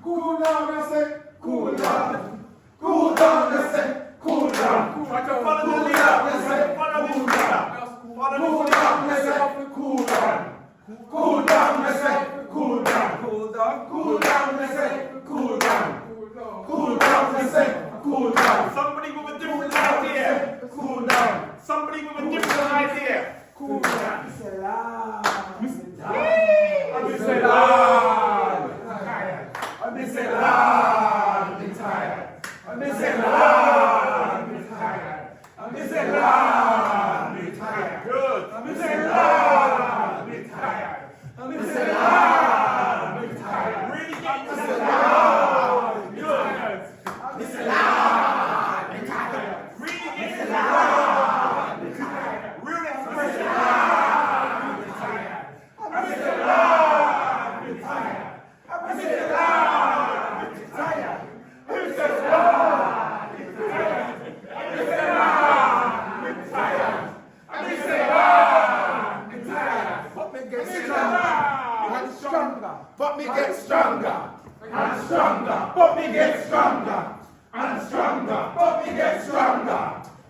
Cool down, I say. Cool down. Cool down, I say. Cool down. Follow the leader, I say. Follow the leader. Cool down, I say. Cool down. Cool down, I say. Cool down. Cool down. Cool down, I say. Cool down. Cool down, I say. Cool down. Somebody with a different idea. Cool down. Somebody with a different idea. Cool down. Say loud. Say loud. I say loud. I'm tired. I say loud. I'm tired. I say loud. I'm tired. Good. I say loud. I'm tired. I say loud. I'm tired. Really get to say loud. Good. I say loud. I'm tired. Really get to say loud. I'm tired. Really have to say loud. I'm tired. I say loud. I'm tired. I say loud. I'm tired. I say loud. I'm tired. I say loud. I'm tired. I say loud. I'm tired. But me get stronger and stronger. But me get stronger and stronger. But me get stronger and stronger. But me get stronger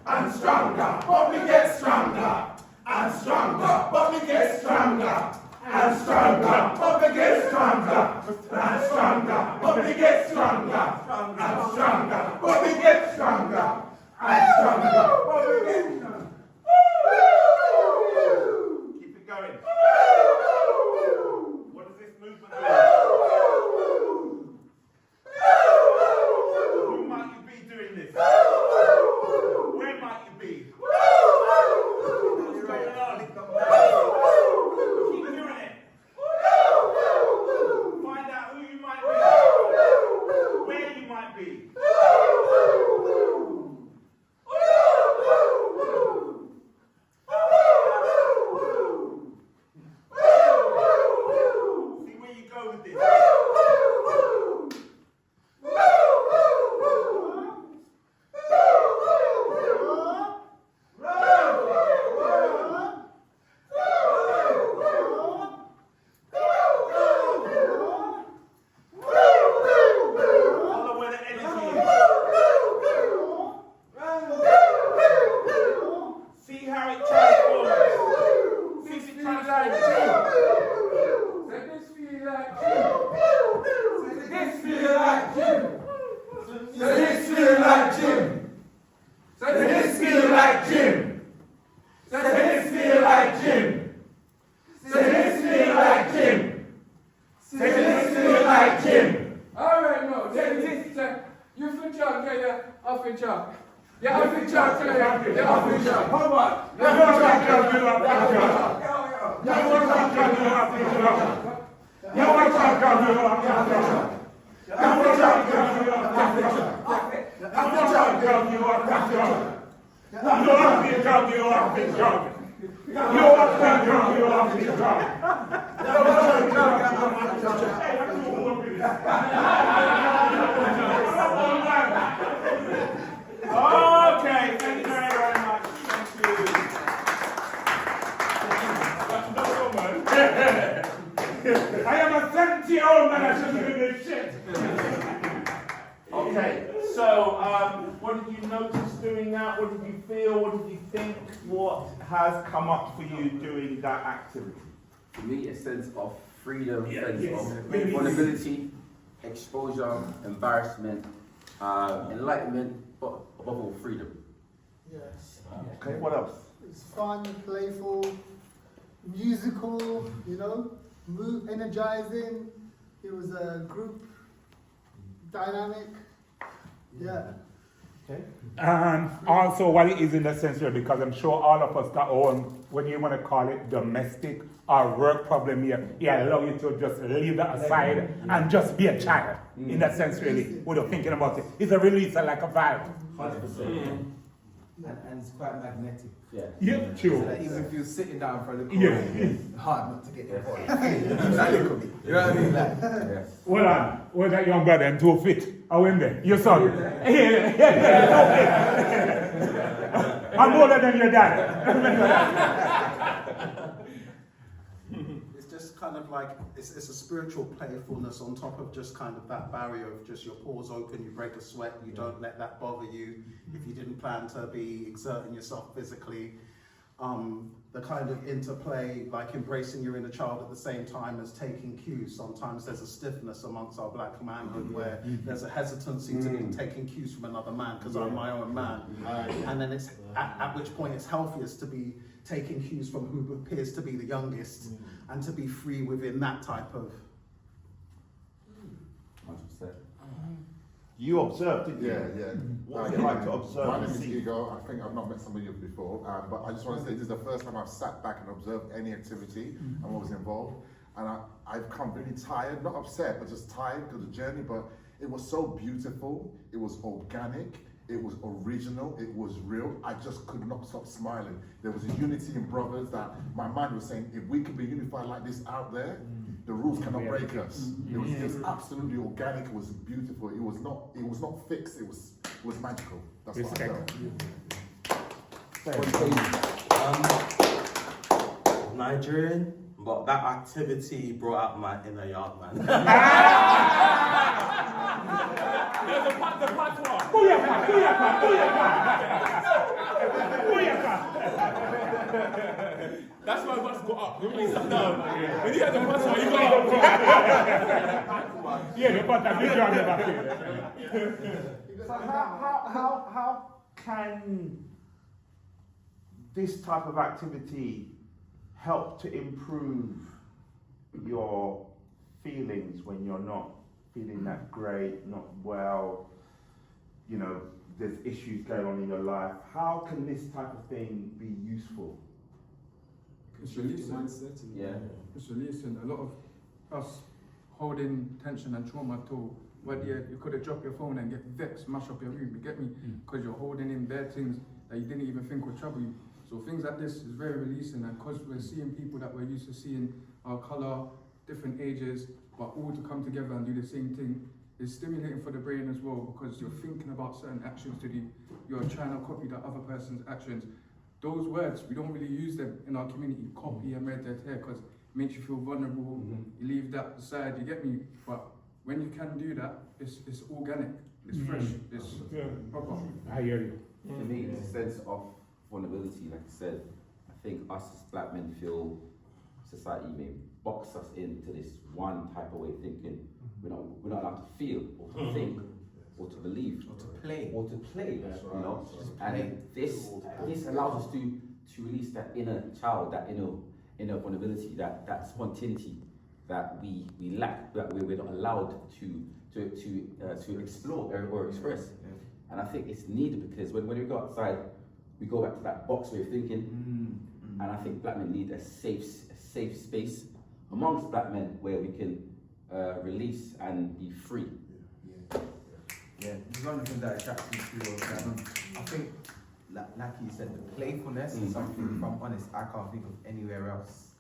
and stronger. But me get stronger and stronger. But me get stronger and stronger. But me get stronger and stronger. But me get stronger and stronger. But me get stronger and stronger. But me get stronger. Keep it going. What does this movement do? Who might you be doing this? Where might you be? What's going on? Keep doing it. Find out who you might be. Where you might be. See where you go with this. Follow where the energy is. See how it transforms. See if it transforms. This feel like gym. This feel like gym. This feel like gym. This feel like gym. This feel like gym. This feel like gym. This feel like gym. All right, no. You feel jump, yeah, off the jump. Yeah, off the jump, yeah, off the jump. Hold on. Yeah, okay, thank you very, very much. Thank you. I am a 70-year-old man, I shouldn't be doing this shit. Okay, so what did you notice doing that? What did you feel? What did you think? What has come up for you doing that activity? For me, a sense of freedom, Yeah, sense yes. of vulnerability, exposure, embarrassment, enlightenment, but above all, freedom. Yes. Okay, what else? It's fun, playful, musical, you know, energizing. It was a group dynamic. Yeah. Okay. And also what it is in the sense here, because I'm sure all of us got own, when you want to call it domestic or work problem here, it allow you to just leave that aside and just be a child. In that sense really, without thinking about it. It's a release like a vibe. 100%. And it's quite magnetic. Yeah. Yeah, So true. that even if you're sitting down for the call, Yeah. it's hard not to get involved. That look at me. You know what I mean? Like, Yes. Hold on. Where's that young brother? I'm too fit. How in there? Your son? I'm older than your dad. it's just kind of like, it's a spiritual playfulness on top of just kind of that barrier of just your pores open, you break a sweat, you don't let that bother you. If you didn't plan to be exerting yourself physically, the kind of interplay, like embracing your inner child at the same time as taking cues. Sometimes there's a stiffness amongst our black manhood where there's a hesitancy to be taking cues from another man because I'm my own man. And then it's at which point it's healthiest to be taking cues from who appears to be the youngest and to be free within that type of... 100%. You observed, didn't you? Yeah. What would you like to observe? My name and is see? Hugo. I think I've not met some of you before, but I just want to say this is the first time I've sat back and observed any activity and what was involved. And I've come really tired, not upset, but just tired because of the journey. But it was so beautiful. It was organic. It was original. It was real. I just could not stop smiling. There was a unity in brothers that my mind was saying, if we can be unified like this out there, the rules cannot break us. It was just absolutely organic. It was beautiful. It was not fixed. It was magical. That's what I felt. Nigerian, but that activity brought out my inner yard man. That's why I must go up. When you sat down, when you had the patois, you go up. Yeah, the patois, you drive the back here. So how can this type of activity help to improve your feelings when you're not feeling that great, not well, you know, there's issues going on in your life? How can this type of thing be useful? It's releasing. It's releasing. A lot of us holding tension and trauma to where you could have dropped your phone and get vexed, mash up your room, you get me? Because you're holding in bare things that you didn't even think would trouble you. So things like this is very releasing, and because we're seeing people that we're used to seeing our colour, different ages, but all to come together and do the same thing, is stimulating for the brain as well, because you're thinking about certain actions to do, you're trying to copy that other person's actions. Those words, we don't really use them in our community, copy and meditate here, because it makes you feel vulnerable, you leave that aside, you get me? But when you can do that, it's organic, it's fresh, it's proper. I hear you. For me, it's a sense of vulnerability, like I said. I think us as black men feel society may box us into this one type of way of thinking. We're not allowed to feel or to think or to believe Or to play. you know. And this allows us to release that inner child, that inner vulnerability, that spontaneity that we lack, that we're not allowed to explore or express. And I think it's needed because when we go outside, we go back to that box way of thinking. And I think black men need a safe space amongst black men where we can release and be free. Yeah, there's one of the things that attracts me to you. I think, like you said, the playfulness is something, if I'm honest, I can't think of anywhere else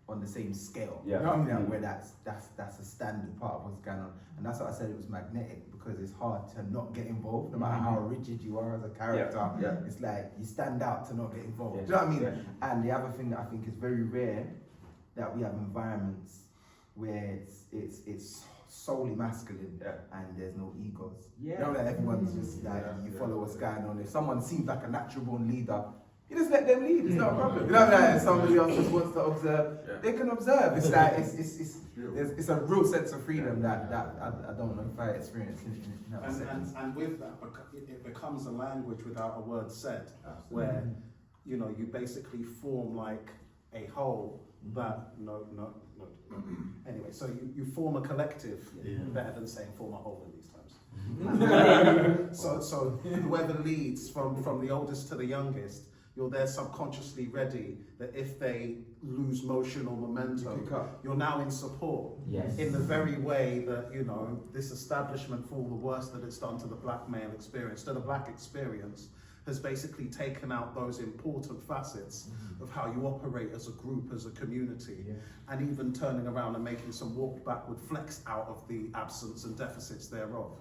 on the same scale. Where that's a standard part of what's going on. And that's what I said, it was magnetic, because it's hard to not get involved, no matter how rigid you are as a character. It's like you stand out to not get involved. Do you know what I mean? And the other thing that I think is very rare, that we have environments where it's solely masculine and there's no egos. You know, that everyone's just like, you follow what's going on. If someone seems like a natural born leader, you just let them lead, it's not a problem. You know, like somebody else just wants to observe, they can observe. It's like, it's a real sense of freedom that I don't know if I experienced in that sense. And with that, it becomes a language without a word said, where, you know, you basically form like a whole that, no. Anyway, so you form a collective, better than saying form a whole in these times. So whoever leads from the oldest to the youngest, you're there subconsciously ready that if they lose motion or momentum, you're now in support. In the very way that, you know, this establishment, for all the worst that it's done to the black male experience, to the black experience, has basically taken out those important facets of how you operate as a group, as a community, and even turning around and making some walk backward flex out of the absence and deficits thereof.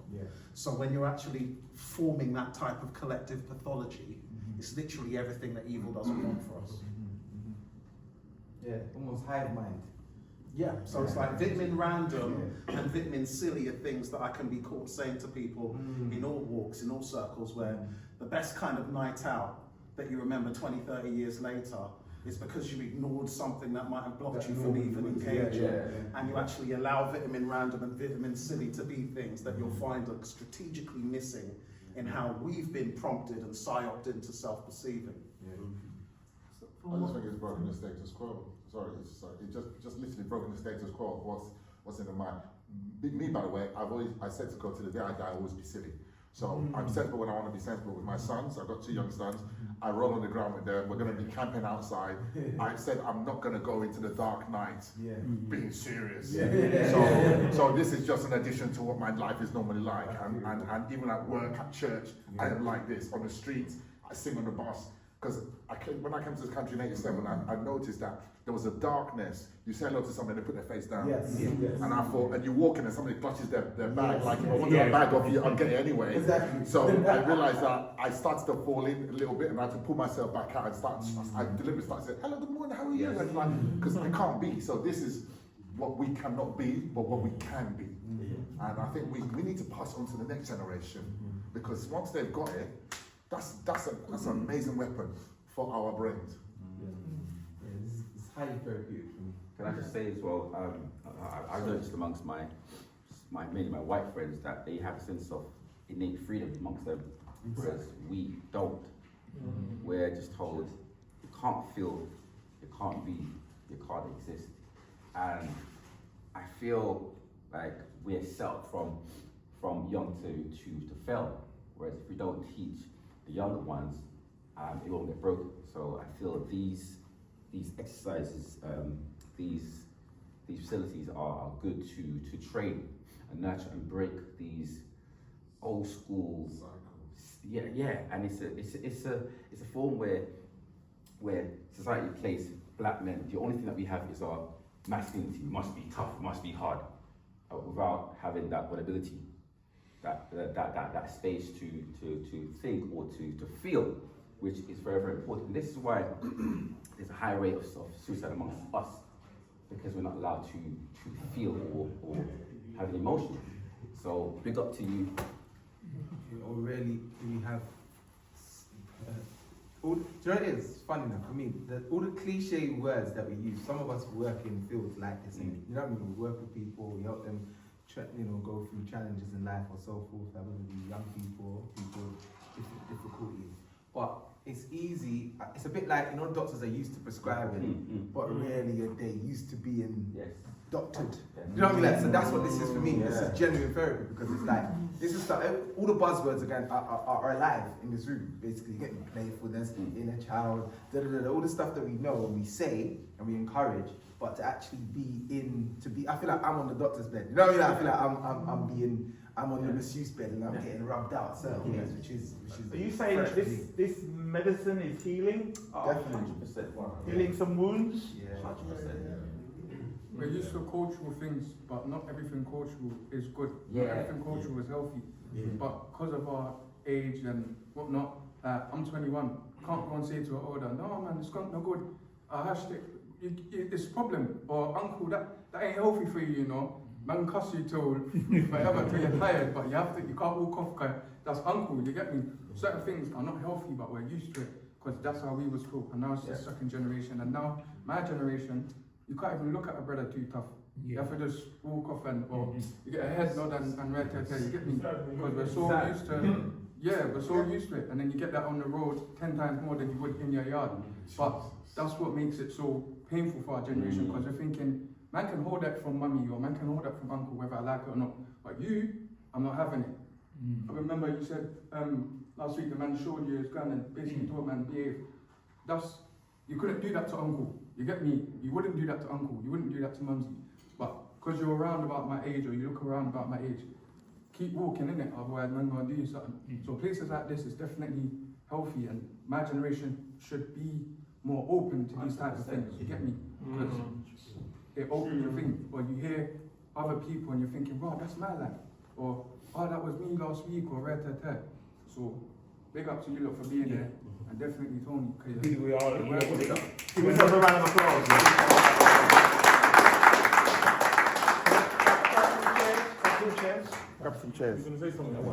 So when you're actually forming that type of collective pathology, it's literally everything that evil doesn't want for us. Yeah, almost hive mind. Yeah, so it's like vitamin random and vitamin silly are things that I can be caught saying to people in all walks, in all circles, where the best kind of night out that you remember 20, 30 years later is because you ignored something that might have blocked you from even engaging, and you actually allow vitamin random and vitamin silly to be things that you'll find are strategically missing in how we've been prompted and psyoped into self-perceiving. I just think it's broken the status quo. Sorry, it just literally broken the status quo of what's in the mind. Me, by the way, I said to God, to the day I die, I'll always be silly. So I'm sensible when I want to be sensible with my sons. I've got 2 young sons. I roll on the ground with them. We're going to be camping outside. I said I'm not going to go into the dark night being serious. So this is just an addition to what my life is normally like. And even at work, at church, I am like this. On the streets, I sing on the bus. Because when I came to this country in '87, I noticed that there was a darkness. You say hello to somebody, they put their face down. And I thought, and you walk in and somebody clutches their bag, like if I want a bag off you, I'll get it anyway. So I realized that I started to fall in a little bit and I had to pull myself back out and I deliberately started saying, hello, good morning, how are you? And like, because I can't be. So this is what we cannot be, but what we can be. And I think we need to pass on to the next generation, because once they've got it, that's an amazing weapon for our brains. It's highly therapeutic for me. Can I just say as well, I've noticed amongst mainly my white friends that they have a sense of innate freedom amongst them, whereas we don't. We're just told you can't feel, you can't be, you can't exist. And I feel like we're set up from young to fail, whereas if we don't teach the younger ones, it won't get broken. So I feel these exercises, these facilities are good to train and nurture and break these old school and it's a form where society places black men. The only thing that we have is our masculinity. We must be tough, we must be hard, without having that vulnerability, that space to think or to feel, which is very, very important. This is why there's a high rate of suicide amongst us, because we're not allowed to feel or have an emotion. So big up to you. Rarely do we have do you know what it is? It's funny enough, I mean, all the cliche words that we use, some of us work in fields like this, you know what I mean? We work with people, we help them go through challenges in life or so forth, that whether it be young people with difficulties. But it's easy, it's a bit like, you know, doctors are used to prescribing, but really they used to being doctored. You know what I mean? Like, so that's what this is for me. This is genuine therapy, because it's like, this is stuff, all the buzzwords again are alive in this room. Basically, you get me, playfulness, inner child, all the stuff that we know and we say and we encourage, but to actually I feel like I'm on the doctor's bed. You know what I mean? I feel like I'm on the masseuse bed and I'm getting rubbed out certain ways, which is. Are you saying that this medicine is healing? Definitely. 100%. Healing some wounds? 100%. We're used to cultural things, but not everything cultural is good. Not everything cultural is healthy. But because of our age and whatnot, I'm 21. Can't go and say to an older, no man, it's not good. It's a problem. Or uncle, that ain't healthy for you, you know. Man cuss you till forever till you're tired, but you can't walk off, cause that's uncle, you get me? Certain things are not healthy, but we're used to it, because that's how we was taught. And now it's the second generation, and now my generation, you can't even look at a brother too tough. You have to just walk off or you get a head nod and red tattoo, you get me? Because we're so used to we're so used to it, and then you get that on the road 10 times more than you would in your yard. But that's what makes it so painful for our generation, because we're thinking, man can hold that from mummy or man can hold that from uncle, whether I like it or not. But you, I'm not having it. I remember you said last week the man showed you his gun and basically told man behave. You couldn't do that to uncle. You get me? You wouldn't do that to uncle. You wouldn't do that to mumsy. But because you're around about my age or you look around about my age, keep walking in it. Otherwise, man gonna do you something. So places like this is definitely healthy, and my generation should be more open to these types of things. You get me? Because they open your thing, or you hear other people and you're thinking, wow, that's my life, or oh, that was me last week, or red. So big up to you lot for being there, and definitely Tony. Give yourself a round of applause. Cheers. You're gonna say something.